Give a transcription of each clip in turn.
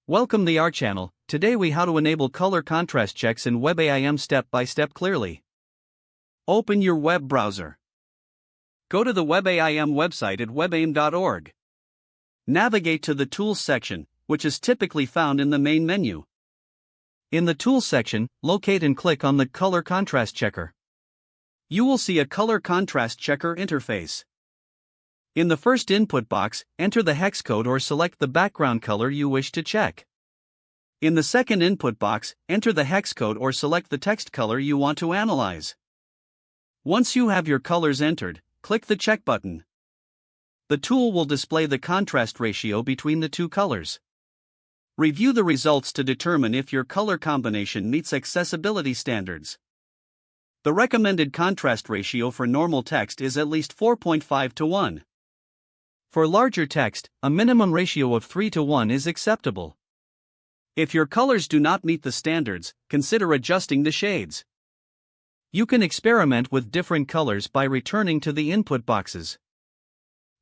Welcome to our channel. Today we how to enable color contrast checks in WebAIM step by step clearly. Open your web browser. Go to the WebAIM website at webaim.org. Navigate to the Tools section, which is typically found in the main menu. In the Tools section, locate and click on the Color Contrast Checker. You will see a color contrast checker interface. In the first input box, enter the hex code or select the background color you wish to check. In the second input box, enter the hex code or select the text color you want to analyze. Once you have your colors entered, click the check button. The tool will display the contrast ratio between the two colors. Review the results to determine if your color combination meets accessibility standards. The recommended contrast ratio for normal text is at least 4.5 to 1. For larger text, a minimum ratio of 3 to 1 is acceptable. If your colors do not meet the standards, consider adjusting the shades. You can experiment with different colors by returning to the input boxes.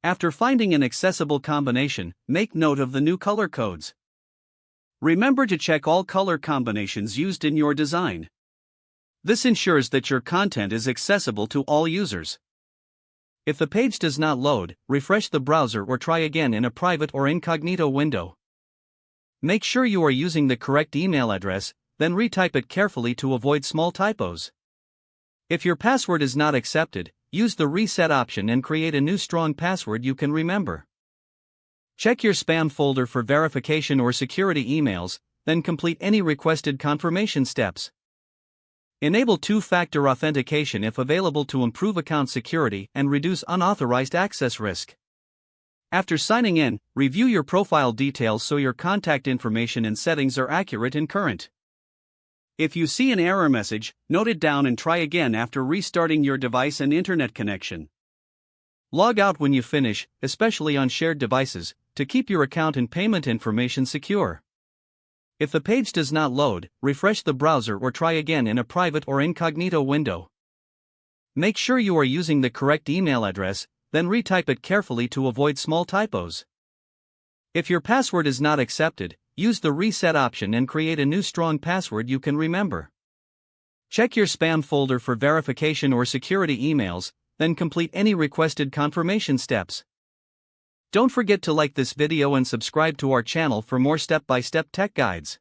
After finding an accessible combination, make note of the new color codes. Remember to check all color combinations used in your design. This ensures that your content is accessible to all users. If the page does not load, refresh the browser or try again in a private or incognito window. Make sure you are using the correct email address, then retype it carefully to avoid small typos. If your password is not accepted, use the reset option and create a new strong password you can remember. Check your spam folder for verification or security emails, then complete any requested confirmation steps. Enable two-factor authentication if available to improve account security and reduce unauthorized access risk. After signing in, review your profile details so your contact information and settings are accurate and current. If you see an error message, note it down and try again after restarting your device and internet connection. Log out when you finish, especially on shared devices, to keep your account and payment information secure. If the page does not load, refresh the browser or try again in a private or incognito window. Make sure you are using the correct email address, then retype it carefully to avoid small typos. If your password is not accepted, use the reset option and create a new strong password you can remember. Check your spam folder for verification or security emails, then complete any requested confirmation steps. Don't forget to like this video and subscribe to our channel for more step-by-step tech guides.